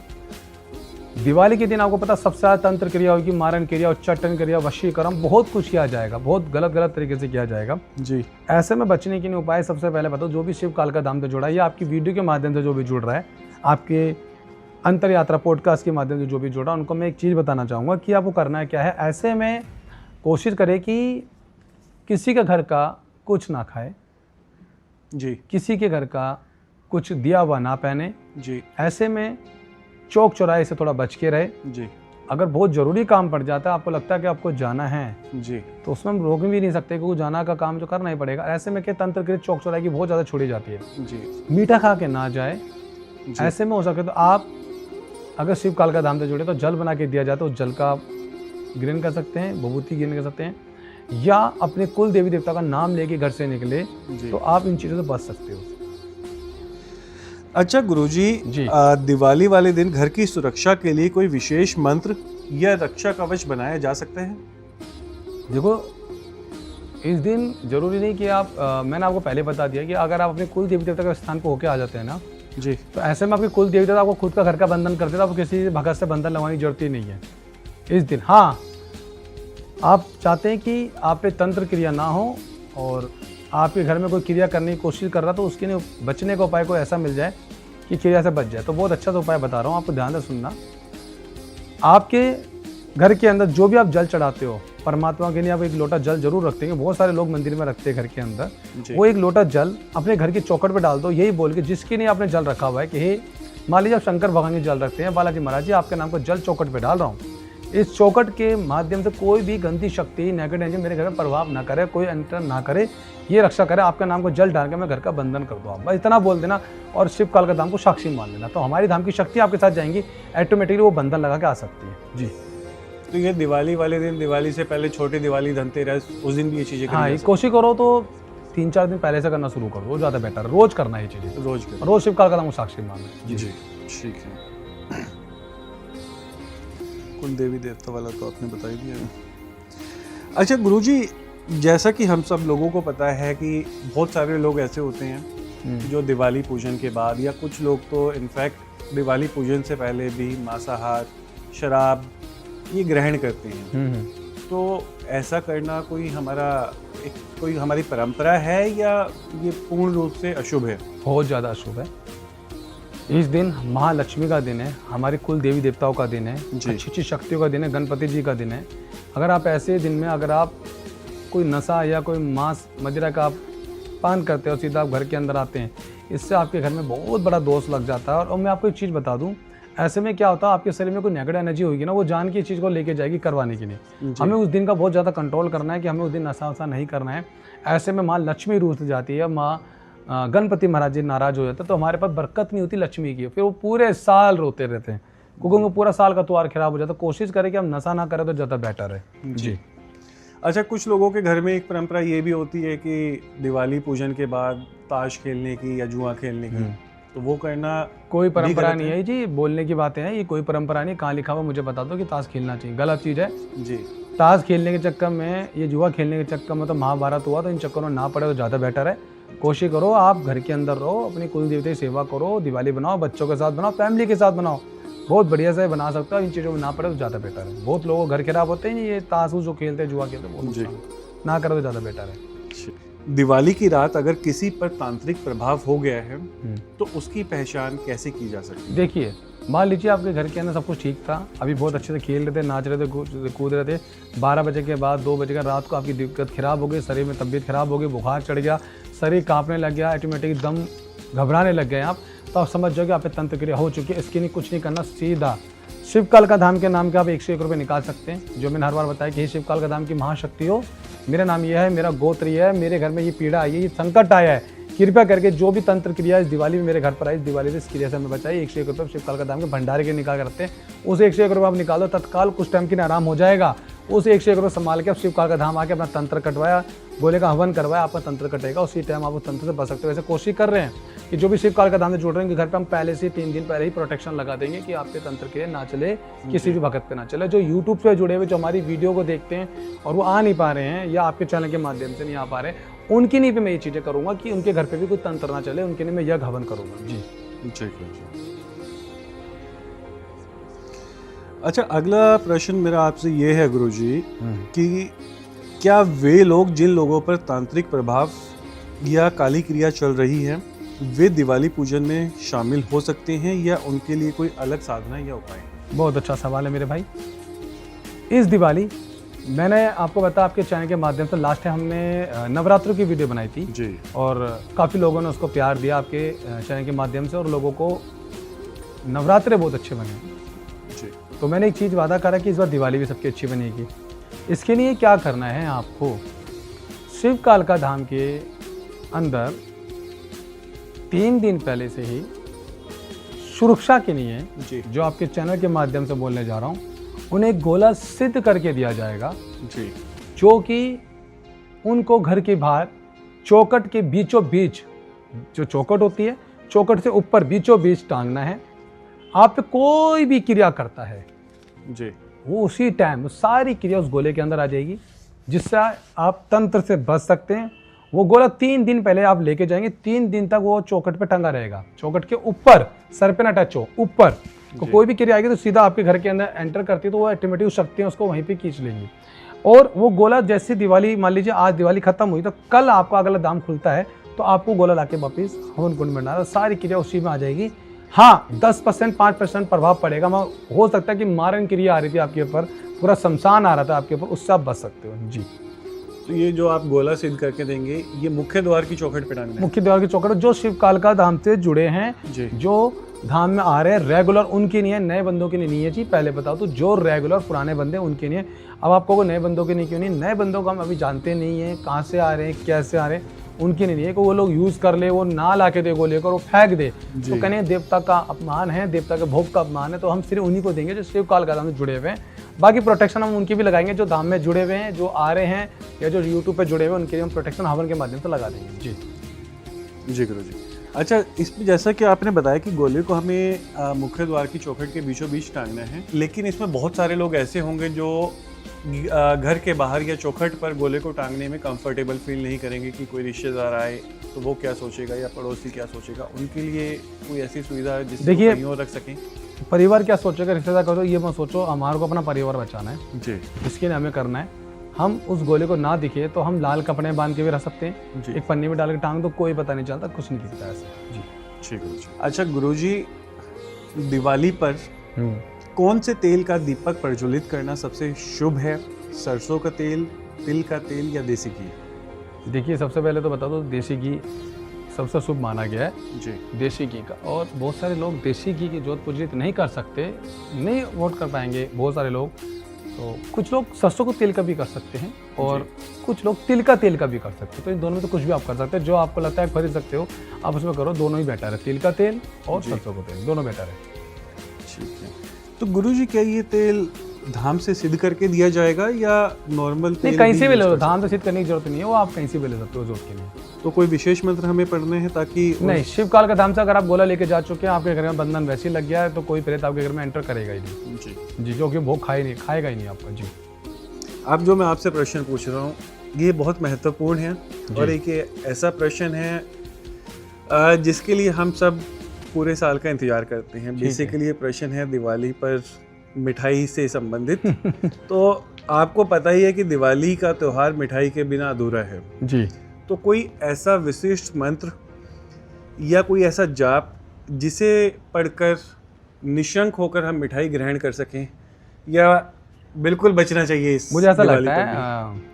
दिवाली के दिन आपको पता सबसे ज़्यादा तंत्र क्रिया होगी, मारण क्रिया, उच्चाटन क्रिया, वशीकरण, बहुत कुछ किया जाएगा, बहुत गलत तरीके से किया जाएगा। जी। ऐसे में बचने के लिए उपाय सबसे पहले बताओ, जो भी शिव कालिका धाम से जुड़ा है या आपकी वीडियो के माध्यम से जो भी जुड़ रहा है, आपके अंतर यात्रा पॉडकास्ट के माध्यम से जो भी जुड़ा, उनको मैं एक चीज़ बताना चाहूँगा कि आपको करना है क्या है। ऐसे में कोशिश करें कि किसी के घर का कुछ ना खाए, जी, किसी के घर का कुछ दिया हुआ ना पहने। जी। ऐसे में चौक चौराहे से थोड़ा बच के रहे। जी। अगर बहुत ज़रूरी काम पड़ जाता है, आपको लगता है कि आपको जाना है, जी, तो उसमें हम रोक भी नहीं सकते, क्योंकि जाना का काम जो करना ही पड़ेगा। ऐसे में क्या तंत्र क्रिया चौक चौराहे की बहुत ज़्यादा छोड़ी जाती है। जी। मीठा खा के ना जाए। ऐसे में हो सके तो आप अगर शिव कालिका धाम से जुड़े तो जल बना के दिया जाए तो जल का ग्रहण कर सकते हैं, विभूति ग्रहण कर सकते हैं, या अपने कुल देवी देवता का नाम लेके घर से निकले तो आप इन चीज़ों से बच सकते हो। अच्छा गुरुजी, दिवाली वाले दिन घर की सुरक्षा के लिए कोई विशेष मंत्र यह रक्षा कवच बनाया जा सकता है? देखो, इस दिन जरूरी नहीं कि आप मैंने आपको पहले बता दिया कि अगर आप अपने कुल देवी देवता के स्थान पर होके आ जाते हैं ना, जी, तो ऐसे में आपके कुल देवी देवता आपको खुद का घर का बंधन करते हैं, तो आपको किसी भगत से बंधन लगवाने की जरूरत ही नहीं है इस दिन। हाँ, आप चाहते हैं कि आप पे तंत्र क्रिया ना हो और आपके घर में कोई क्रिया करने की कोशिश कर रहा, तो उसके लिए बचने का उपाय कोई ऐसा मिल जाए कि क्रिया से बच जाए, तो बहुत अच्छा सा उपाय बता रहा हूँ, आपको ध्यान से सुनना। आपके घर के अंदर जो भी आप जल चढ़ाते हो, परमात्मा के लिए आप एक लोटा जल जरूर रखते हैं। बहुत सारे लोग मंदिर में रखते हैं घर के अंदर, वो एक लोटा जल अपने घर की चौखट पे डाल दो, यही बोल के जिसके लिए आपने जल रखा हुआ है कि हे, मान लीजिए आप शंकर भगवान के जल रखते हैं, बालाजी महाराज जी आपके नाम को जल चौखट पे डाल रहा हूँ, इस चौखट के माध्यम से कोई भी गंदी शक्ति, नेगेटिव एनर्जी मेरे घर में प्रभाव ना करे, कोई एंटर ना करे, ये रक्षा करे, आपका नाम को जल डाल के मैं घर का बंधन कर दूँ। बस इतना बोल देना और शिव काल का धाम को साक्षी मान लेना, तो हमारी धाम की शक्ति आपके साथ जाएंगी, ऑटोमेटिकली वो बंधन लगा के आ सकती है। जी, तो ये दिवाली वाले दिन, दिवाली से पहले छोटी दिवाली, धनतेरस, उस दिन भी ये चीज़ें हाँ, ये कोशिश करो तो 3-4 दिन पहले से करना शुरू करो, वो ज़्यादा बेटर है। रोज करना है ये चीज़ें, रोज शिव काल का धाम को साक्षी मानना। जी, ठीक है। कुल देवी देवता वाला तो आपने बता ही दिया। अच्छा गुरुजी, जैसा कि हम सब लोगों को पता है कि बहुत सारे लोग ऐसे होते हैं जो दिवाली पूजन के बाद, या कुछ लोग तो इनफैक्ट दिवाली पूजन से पहले भी मांसाहार, शराब ये ग्रहण करते हैं। तो ऐसा करना कोई हमारी परंपरा है या ये पूर्ण रूप से अशुभ है? बहुत ज़्यादा अशुभ है। इस दिन महालक्ष्मी का दिन है, हमारे कुल देवी देवताओं का दिन है, अच्छी शक्तियों का दिन है, गणपति जी का दिन है। अगर आप ऐसे दिन में अगर आप कोई नशा या कोई मांस मदिरा का आप पान करते हो, सीधा आप घर के अंदर आते हैं, इससे आपके घर में बहुत बड़ा दोष लग जाता है। और मैं आपको एक चीज़ बता दूं, ऐसे में क्या होता है, आपके शरीर में कोई नेगेटिव एनर्जी होगी ना, वो जान की चीज़ को लेके जाएगी करवाने के लिए। हमें उस दिन का बहुत ज़्यादा कंट्रोल करना है कि हमें उस दिन नशा वशा नहीं करना है। ऐसे में माँ लक्ष्मी रूठ जाती है, माँ गणपति महाराज जी नाराज हो जाते हैं, तो हमारे पास बरकत नहीं होती लक्ष्मी की, फिर वो पूरे साल रोते रहते हैं, क्योंकि उनको पूरा साल का त्योहार खराब हो जाता है। कोशिश करें कि हम नशा ना करें तो ज़्यादा बेटर है। जी। अच्छा, कुछ लोगों के घर में एक परंपरा ये भी होती है कि दिवाली पूजन के बाद ताश खेलने की या जुआ खेलने की, तो वो करना कोई परंपरा नहीं है जी, बोलने की बातें हैं, ये कोई परंपरा नहीं। कहाँ लिखा हुआ मुझे बता दो कि ताश खेलना चाहिए, गलत चीज़ है जी। ताश खेलने के चक्कर में, ये जुआ खेलने के चक्कर में तो महाभारत हुआ, तो इन चक्करों में ना पड़े तो ज़्यादा बेटर है। कोशिश करो आप घर के अंदर रहो, अपनी कुल देवता की सेवा करो, दिवाली बनाओ, बच्चों के साथ बनाओ, फैमिली के साथ बनाओ, बहुत बढ़िया से बना सकते हो। इन चीज़ों में ना पड़े तो ज़्यादा बेटर है। बहुत लोगों घर खराब होते हैं ये ताश जो खेलते हैं, जुआ खेलते हैं, ना करो तो ज़्यादा बेटर है। दिवाली की रात अगर किसी पर तांत्रिक प्रभाव हो गया है तो उसकी पहचान कैसे की जा सकती है? देखिए, मान लीजिए आपके घर के अंदर सब कुछ ठीक था, अभी बहुत अच्छे से खेल रहे थे, नाच रहे थे, कूद रहे थे, 12 बजे के बाद 2 बजे का रात को आपकी दिक्कत खराब हो गई, शरीर में तबीयत खराब हो गई, बुखार चढ़ गया, शरीर कांपने लग गया, ऑटोमेटिक दम घबराने लग गए आप, तो आप समझ जाओ कि आप पे तंत्र क्रिया हो चुकी है। इसके लिए कुछ नहीं करना, सीधा शिवकाल का धाम के नाम के आप 101 रुपये निकाल सकते हैं। जो मैंने हर बार बताया कि हे शिवकाल का धाम की महाशक्ति हो, मेरा नाम यह है, मेरा गोत्र यह है, मेरे घर में ये पीड़ा आई है, ये संकट आया है, कृपया करके जो भी तंत्र क्रिया इस दिवाली में मेरे घर पर आई, इस दिवाली से इस क्रिया से हमें बचाइए। 101 रुपये शिवकाल का धाम के भंडारे के निकाल करते हैं, उस 101 रुपये आप निकालो, तत्काल कुछ टाइम के लिए आराम हो जाएगा। उस 101 रुपये संभाल के आप शिवकाल का धाम आके अपना तंत्र कटवाया, गोले का हवन करवाया, आपका तंत्र कटेगा, उसी टाइम आप उस तंत्र से बच सकते हो। वैसे कोशिश कर रहे हैं कि जो भी शिवकाल का धाम से जुड़ रहे हैं कि घर पे हम पहले से 3 दिन पहले ही प्रोटेक्शन लगा देंगे कि आपके तंत्र के ना चले, किसी भी भगत पे ना चले। जो यूट्यूब पे जुड़े हुए, जो हमारी वीडियो को देखते हैं और वो आ नहीं पा रहे हैं या आपके चैनल के माध्यम से नहीं आ पा रहे, उनके लिए भी मैं ये चीज़ें करूँगा कि उनके घर पे भी कोई तंत्र ना चले, उनके लिए मैं यज्ञ हवन करूँगा। जी ठीक है। अच्छा, अगला प्रश्न मेरा आपसे ये है गुरुजी कि क्या वे लोग जिन लोगों पर तांत्रिक प्रभाव या काली क्रिया चल रही है, वे दिवाली पूजन में शामिल हो सकते हैं या उनके लिए कोई अलग साधना या उपाय? बहुत अच्छा सवाल है मेरे भाई। इस दिवाली मैंने आपको बताया आपके चैनल के माध्यम से, लास्ट टाइम हमने नवरात्रों की वीडियो बनाई थी जी, और काफ़ी लोगों ने उसको प्यार दिया आपके चैनल के माध्यम से, और लोगों को नवरात्रे बहुत अच्छे बने जी। तो मैंने एक चीज़ वादा करा कि इस बार दिवाली भी सबकी अच्छी बनेगी। इसके लिए क्या करना है, आपको शिवकाल का धाम के अंदर 3 दिन पहले से ही सुरक्षा के लिए जी, जो आपके चैनल के माध्यम से बोलने जा रहा हूँ, उन्हें एक गोला सिद्ध करके दिया जाएगा जी, जो कि उनको घर के बाहर चौखट के बीचों बीच, जो चौखट होती है, चौखट से ऊपर बीचों बीच टांगना है। आप पे कोई भी क्रिया करता है जी, वो उसी टाइम वो सारी क्रिया उस गोले के अंदर आ जाएगी, जिससे आप तंत्र से बच सकते हैं। वो गोला 3 दिन पहले आप लेके जाएंगे, 3 दिन तक वो चौखट पे टंगा रहेगा, चौखट के ऊपर, सर पे ना टच हो, ऊपर। तो कोई भी क्रिया आएगी तो सीधा आपके घर के अंदर एंटर करती है, तो वो ऑटोमेटिक शक्तियाँ उसको वहीं पे खींच लेंगी। और वो गोला जैसे दिवाली, मान लीजिए आज दिवाली खत्म हुई तो कल आपका अगला दाम खुलता है, तो आपको गोला लाके वापिस हवन कुंड में डालना, सारी क्रिया उसी में आ जाएगी। हाँ, 10% 5% प्रभाव पड़ेगा, हो सकता है कि मारण क्रिया आ रही थी आपके ऊपर, पूरा शमशान आ रहा था आपके ऊपर, उससे आप बच सकते हो जी। तो ये जो आप गोला सिद्ध करके देंगे, ये मुख्य द्वार की चौखट पे डालना है? मुख्य द्वार की चौखट, जो शिव कालिका धाम से जुड़े हैं, जो धाम में आ रहे हैं रेगुलर, उनके लिए, नए बंदों के लिए नहीं है जी। पहले बताओ तो जो रेगुलर पुराने बंदे उनके लिए। अब आपको नए बंदों के लिए क्यों नहीं, नए बंदों को हम अभी जानते नहीं है कहाँ से आ रहे हैं, कैसे आ रहे हैं, उनके लिए नहीं है कि वो लोग यूज़ कर ले, वो ना ला के दे गोले को, वो फेंक दे, तो कहने देवता का अपमान है, देवता के भोग का अपमान है। तो हम सिर्फ उन्हीं को देंगे जो शिव कालिका धाम से जुड़े हुए हैं। बाकी प्रोटेक्शन हम उनकी भी लगाएंगे जो धाम में जुड़े हुए हैं, जो आ रहे हैं या जो यूट्यूब पे जुड़े हुए हैं, उनके लिए हम प्रोटेक्शन हवन के माध्यम से लगा देंगे जी गुरु जी। अच्छा, इसमें जैसा कि आपने बताया कि गोले को हमें मुख्य द्वार की चौखट के बीचों बीच टांगना है, लेकिन इसमें बहुत सारे लोग ऐसे होंगे जो घर के बाहर या चौखट पर गोले को टांगने में कंफर्टेबल फील नहीं करेंगे कि कोई रिश्तेदार आए तो वो क्या सोचेगा या पड़ोसी क्या सोचेगा। उनके लिए कोई ऐसी सुविधा है जिससे वो कहीं और रख सकें? परिवार क्या सोचेगा, रिश्तेदार करो, ये मत सोचो, हमारे को अपना परिवार बचाना है जी, इसके लिए हमें करना है। हम उस गोले को ना दिखे तो हम लाल कपड़े बांध के भी रख सकते हैं, एक पन्नी में डाल के टांग दो, कोई पता नहीं चलता, कुछ नहीं दिखता ऐसे जी। ठीक है गुरुजी। अच्छा गुरुजी, दिवाली पर कौन से तेल का दीपक प्रज्वलित करना सबसे शुभ है? सरसों का तेल, तिल का तेल या देसी घी? देखिए, सबसे पहले तो बता दो, देसी घी सबसे शुभ माना गया है जी, देसी घी का। और बहुत सारे लोग देसी घी की जोत पूजलित नहीं कर सकते, नहीं वोट कर पाएंगे बहुत सारे लोग, तो कुछ लोग सरसों को तेल का भी कर सकते हैं और कुछ लोग तिल का तेल का भी कर सकते हैं। तो इन दोनों में तो कुछ भी आप कर सकते हैं, जो आपको लगता है खरीद सकते हो आप उसमें करो, दोनों ही बेटर है, तिल का तेल और सरसों का तेल, दोनों बेटर है। ठीक है। तो गुरुजी, क्या ये तेल धाम से सिद्ध करके दिया जाएगा या नॉर्मल तेल? नहीं, कहीं से भी ले लो, धाम से सिद्ध करने की जरूरत नहीं है, वो आप कहीं से भी ले सकते हो जोत के लिए। तो कोई विशेष मंत्र हमें पढ़ने हैं ताकि? नहीं, शिव काल का धाम से अगर आप गोला लेके जा चुके हैं, आपके घर में बंधन वैसे ही लग गया है, तो कोई प्रेत आपके घर में एंटर करेगा ही नहीं जी, जो कि भोग खाएगा ही नहीं आपका जी। अब जो मैं आपसे प्रश्न पूछ रहा हूँ ये बहुत महत्वपूर्ण है और एक ऐसा प्रश्न है जिसके लिए हम सब पूरे साल का इंतजार करते हैं। बेसिकली ये प्रश्न है दिवाली पर मिठाई से संबंधित। तो आपको पता ही है कि दिवाली का त्यौहार मिठाई के बिना अधूरा है जी। तो कोई ऐसा विशिष्ट मंत्र या कोई ऐसा जाप जिसे पढ़कर निशंक होकर हम मिठाई ग्रहण कर सकें, या बिल्कुल बचना चाहिए इस? मुझे ऐसा लगता है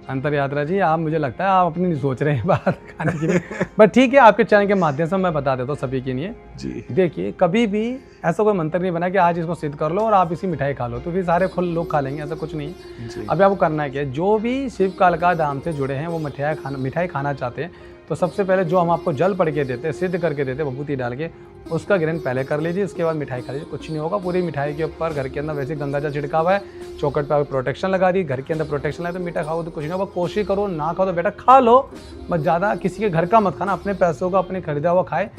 अंतर यात्रा जी, आप, मुझे लगता है आप अपनी नहीं सोच रहे हैं बात खाने के लिए, बट ठीक है, आपके चैनल के माध्यम से मैं बता देता हूँ सभी के लिए जी। देखिए, कभी भी ऐसा कोई मंत्र नहीं बना कि आज इसको सिद्ध कर लो और आप इसी मिठाई खा लो तो फिर सारे लोग खा लेंगे, ऐसा कुछ नहीं है। अभी आपको करना है क्या, जो भी शिव कालिका धाम से जुड़े हैं वो मिठाई खाना चाहते हैं, तो सबसे पहले जो हम आपको जल पढ़ के देते हैं, सिद्ध करके देते हैं विभूति डाल के, उसका ग्रहण पहले कर लीजिए, उसके बाद मिठाई खा लीजिए, कुछ नहीं होगा। पूरी मिठाई के ऊपर घर के अंदर वैसे गंगा जल छिड़का हुआ है, चौकट पे प्रोटेक्शन लगा दी, घर के अंदर प्रोटेक्शन लगा, तो मीठा खाओ तो कुछ नहीं होगा। कोशिश करो ना खाओ तो बेटा खा लो, बस ज़्यादा किसी के घर का मत खाना, अपने पैसों का अपने खरीदा हुआ खाए,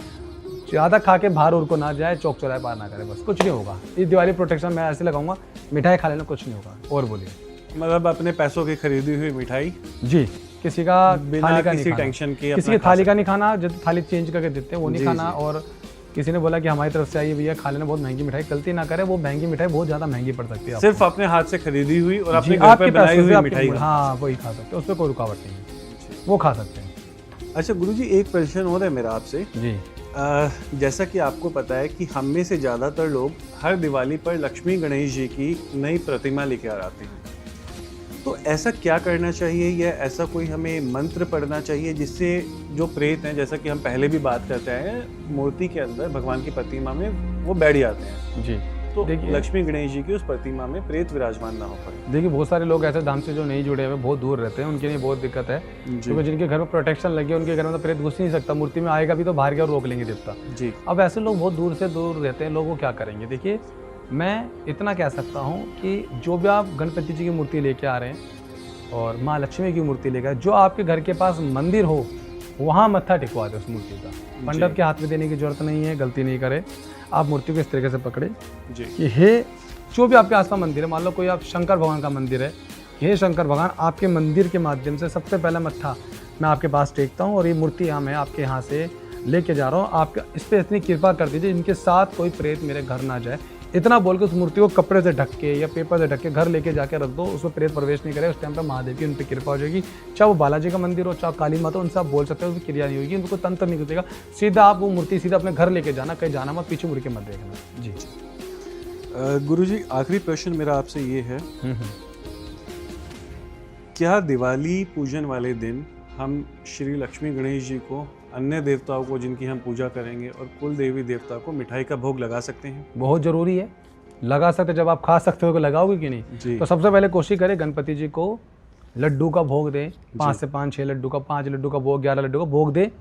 ज़्यादा खा के बाहर उड़ को ना जाए, चौक चौराहे पार ना करे, बस कुछ नहीं होगा। इस दिवाली प्रोटेक्शन मैं ऐसे लगाऊंगा, मिठाई खा लेना, कुछ नहीं होगा। और बोलिए? मतलब अपने पैसों की खरीदी हुई मिठाई जी, किसी का थाली का किसी टेंशन के, किसी की थाली का नहीं खाना, जो थाली चेंज करके देते हैं वो नहीं खाना। और किसी ने बोला कि हमारी तरफ से आई भैया खा लेना, बहुत महंगी मिठाई, गलती ना करे, वो महंगी मिठाई बहुत ज़्यादा महंगी पड़ सकती है। सिर्फ अपने हाथ से खरीदी हुई और अपने घर पे बनाई हुई मिठाई, हाँ वही खा सकते हैं, उसमें कोई रुकावट नहीं है, वो खा सकते हैं। अच्छा गुरुजी, एक प्रश्न और है मेरा आपसे जी। जैसा कि आपको पता है कि हम में से ज़्यादातर लोग हर दिवाली पर लक्ष्मी गणेश जी की नई प्रतिमा लेकर आते हैं, तो ऐसा क्या करना चाहिए या ऐसा कोई हमें मंत्र पढ़ना चाहिए जिससे जो प्रेत हैं, जैसा कि हम पहले भी बात करते हैं, मूर्ति के अंदर भगवान की प्रतिमा में वो बैठ जाते हैं जी, तो लक्ष्मी गणेश जी की उस प्रतिमा में प्रेत विराजमान ना हो पाए? देखिए, बहुत सारे लोग ऐसे धाम से जो नहीं जुड़े हुए, बहुत दूर रहते हैं, उनके लिए बहुत दिक्कत है, क्योंकि जिनके घर में प्रोटेक्शन लगी है उनके घर में तो प्रेत घुस नहीं सकता, मूर्ति में आएगा भी तो बाहर के और रोक लेंगे देवता जी। अब ऐसे लोग बहुत दूर से दूर रहते हैं, लोग वो क्या करेंगे? देखिए, मैं इतना कह सकता हूँ कि जो भी आप गणपति जी की मूर्ति लेके आ रहे हैं और माँ लक्ष्मी की मूर्ति लेकर, जो आपके घर के पास मंदिर हो वहाँ मत्था टिकवा दे उस मूर्ति का, मंडप के हाथ में देने की जरूरत नहीं है, गलती नहीं करे। आप मूर्ति को इस तरीके से पकड़े कि हे जो भी आपके आसपास मंदिर है, मान लो कोई आप शंकर भगवान का मंदिर है, हे शंकर भगवान, आपके मंदिर के माध्यम से सबसे पहला मत्था मैं आपके पास टेकता हूँ और ये मूर्ति यहाँ मैं आपके यहाँ से लेके जा रहा हूँ, आप इस पर इतनी कृपा कर दीजिए इनके साथ कोई प्रेत मेरे घर ना जाए। इतना बोल के उस मूर्ति को कपड़े से ढक के या पेपर से ढक के घर लेके जाके रख दो, उसमें प्रेत प्रवेश नहीं करे। उस टाइम पर महादेव की उन पर कृपा हो जाएगी। चाहे वो बालाजी का मंदिर हो, चाहे काली माता, उनसे आप बोल सकते हो, क्रिया नहीं होगी, उनको तंत्र नहीं गुजरेगा। सीधा आप वो मूर्ति सीधा अपने घर लेके जाना, कहीं जाना मत, पीछे मुड़ के मत देखना। जी गुरुजी, आखिरी प्रश्न मेरा आपसे ये है, क्या दिवाली पूजन वाले दिन हम श्री लक्ष्मी गणेश जी को, अन्य देवताओं को जिनकी हम पूजा करेंगे, और कुल देवी देवता को मिठाई का भोग लगा सकते हैं? बहुत ज़रूरी है, लगा सकते। जब आप खा सकते हो तो लगाओगे कि नहीं? तो सबसे पहले कोशिश करें गणपति जी को लड्डू का भोग दें, 5 से 5 6 लड्डू का, 5 लड्डू का भोग, 11 लड्डू का भोग दे।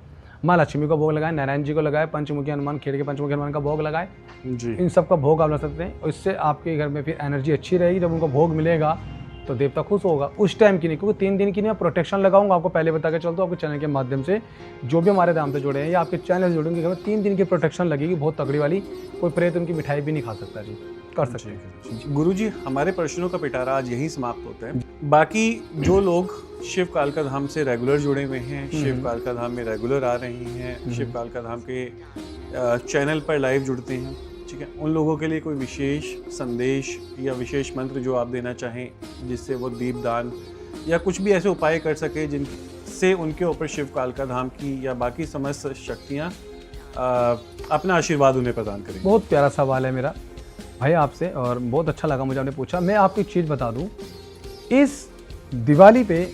माँ लक्ष्मी का भोग लगाए, नारायण जी को लगाए, पंचमुखी हनुमान, खेड़ के पंचमुखी हनुमान का भोग लगाए जी। इन सब का भोग आप लगा सकते हैं और इससे आपके घर में फिर एनर्जी अच्छी रहेगी। जब उनका भोग मिलेगा तो देवता खुश होगा। उस टाइम की नहीं, क्योंकि 3 दिन की नहीं, मैं प्रोटेक्शन लगाऊंगा। आपको पहले बता के चलता हूँ, आपके चैनल के माध्यम से जो भी हमारे नाम से जुड़े हैं या आपके चैनल से जुड़े, उनके घर में 3 दिन की प्रोटेक्शन लगेगी, बहुत तगड़ी वाली। कोई प्रेत उनकी मिठाई भी नहीं खा सकता जी, कर सकते हैं। गुरुजी, हमारे प्रश्नों का पिटारा आज यहीं समाप्त होता है। बाकी जो लोग शिव कालका धाम से रेगुलर जुड़े हुए हैं, शिव कालका धाम में रेगुलर आ रहे हैं, शिव कालका धाम के चैनल पर लाइव जुड़ते हैं, ठीक है, उन लोगों के लिए कोई विशेष संदेश या विशेष मंत्र जो आप देना चाहें, जिससे वो दीपदान या कुछ भी ऐसे उपाय कर सके जिनसे उनके ऊपर शिव कालका धाम की या बाकी समस्त शक्तियाँ अपना आशीर्वाद उन्हें प्रदान करें? बहुत प्यारा सवाल है मेरा भाई आपसे, और बहुत अच्छा लगा मुझे आपने पूछा। मैं आपको एक चीज़ बता दूं, इस दिवाली पे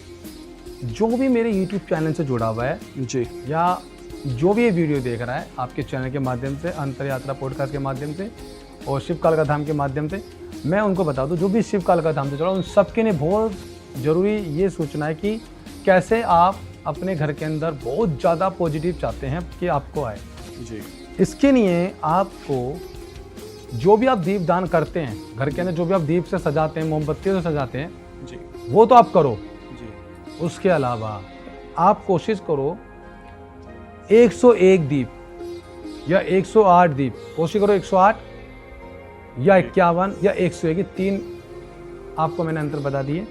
जो भी मेरे YouTube चैनल से जुड़ा हुआ है जी, या जो भी ये वीडियो देख रहा है आपके चैनल के माध्यम से, अंतर यात्रा पॉडकास्ट के माध्यम से और शिव कालका धाम के माध्यम से, मैं उनको बता दूं, जो भी शिव कालका धाम से जुड़ा उन सबके लिए बहुत ज़रूरी ये सोचना है कि कैसे आप अपने घर के अंदर बहुत ज़्यादा पॉजिटिव चाहते हैं कि आपको आए जी। इसके लिए आपको जो भी आप दीप दान करते हैं घर के अंदर, जो भी आप दीप से सजाते हैं, मोमबत्तियों से सजाते हैं जी, वो तो आप करो जी। उसके अलावा आप कोशिश करो 101 दीप या 108 दीप, कोशिश करो 108 या 51 या 101, 3 आपको मैंने अंतर बता दिए।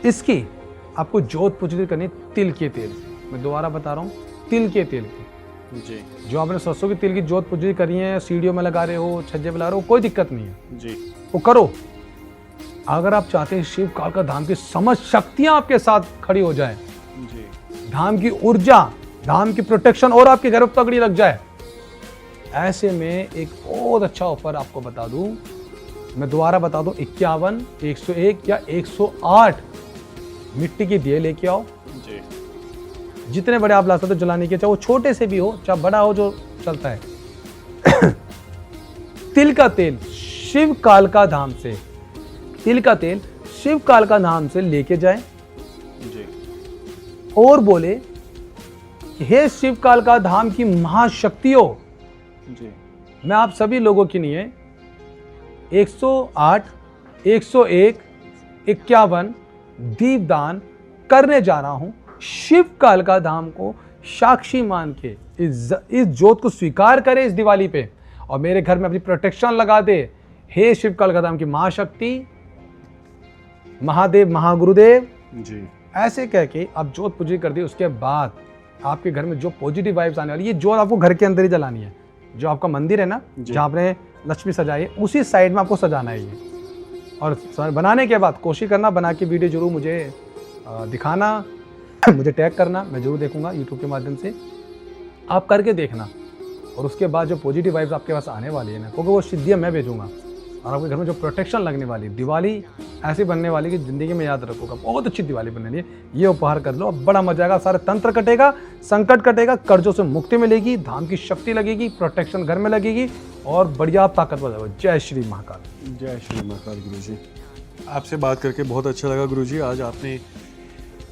इसकी आपको जोत पूजन करनी तिल के तेल, मैं दोबारा बता रहा हूँ, तिल के तेल की जी। जो आपने सरसों के तेल की जोत पूजन करी है, सीढ़ियों में लगा रहे हो, छज्जे में लगा रहे हो, कोई दिक्कत नहीं है जी, वो करो। अगर आप चाहते हैं शिव कालका धाम की समस्त शक्तियां आपके साथ खड़ी हो जाए जी, धाम की ऊर्जा, धाम की प्रोटेक्शन और आपके घर पर तगड़ी लग जाए, ऐसे में एक बहुत अच्छा ऑफर आपको बता दूं, मैं दोबारा बता दूं, 51, 101 या 108 मिट्टी की दिए लेके आओ जी। जितने बड़े आप ला सकते हो जलाने के, चाहे वो छोटे से भी हो चाहे बड़ा हो, जो चलता है। तिल का तेल शिव कालका धाम से, तिल का तेल शिव कालका धाम से लेके जाए जी, और बोले कि हे शिव कालका धाम की महाशक्तियों, जी, मैं आप सभी लोगों के लिए 108, 101, 51 दीपदान करने जा रहा हूं। शिव कालका धाम को साक्षी मान के इस जोत को स्वीकार करे इस दिवाली पे और मेरे घर में अपनी प्रोटेक्शन लगा दे। हे शिव कालका धाम की महाशक्ति, महादेव, महागुरुदेव जी, ऐसे कह के आप जोत पूजा कर दी। उसके बाद आपके घर में जो पॉजिटिव वाइब्स आने वाली, ये जोत आपको घर के अंदर ही जलानी है। जो आपका मंदिर है ना, जहाँ आपने लक्ष्मी सजाई है, उसी साइड में आपको सजाना है ये। और बनाने के बाद कोशिश करना, बना के वीडियो जरूर मुझे दिखाना, मुझे टैग करना, मैं जरूर देखूंगा यूट्यूब के माध्यम से। आप करके देखना और उसके बाद जो पॉजिटिव वाइब्स आपके पास आने वाली है ना, क्योंकि वो सिद्धियाँ मैं भेजूंगा और आपके घर में जो प्रोटेक्शन लगने वाली, दिवाली ऐसी बनने वाली कि ज़िंदगी में याद रखोगा। बहुत अच्छी दिवाली बनने वाली है, ये उपहार कर लो, अब बड़ा मजा आएगा। सारे तंत्र कटेगा, संकट कटेगा, कर्जों से मुक्ति मिलेगी, धाम की शक्ति लगेगी, प्रोटेक्शन घर में लगेगी और बढ़िया आप ताकतवर जाओगे। जय श्री महाकाल। जय श्री महाकाल। गुरुजी, आपसे बात करके बहुत अच्छा लगा गुरुजी। आज आपने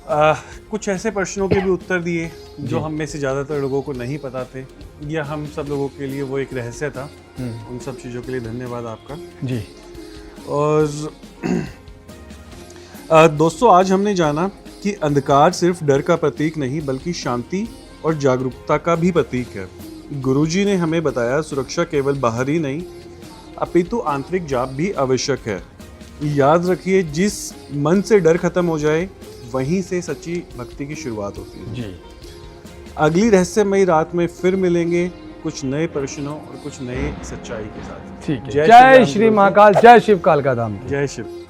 कुछ ऐसे प्रश्नों के भी उत्तर दिए जो हम में से ज़्यादातर लोगों को नहीं पता थे, या हम सब लोगों के लिए वो एक रहस्य था। उन सब चीज़ों के लिए धन्यवाद आपका जी। और दोस्तों, आज हमने जाना कि अंधकार सिर्फ डर का प्रतीक नहीं बल्कि शांति और जागरूकता का भी प्रतीक है। गुरुजी ने हमें बताया सुरक्षा केवल बाहरी नहीं अपितु आंतरिक जाप भी आवश्यक है। याद रखिए, जिस मन से डर खत्म हो जाए वहीं से सच्ची भक्ति की शुरुआत होती है। जी, अगली रहस्यमयी रात में फिर मिलेंगे कुछ नए प्रश्नों और कुछ नए सच्चाई के साथ। ठीक है। जय जय श्री राम श्री गुरु जी। महाकाल, जय शिव काल का धाम की। जय शिव।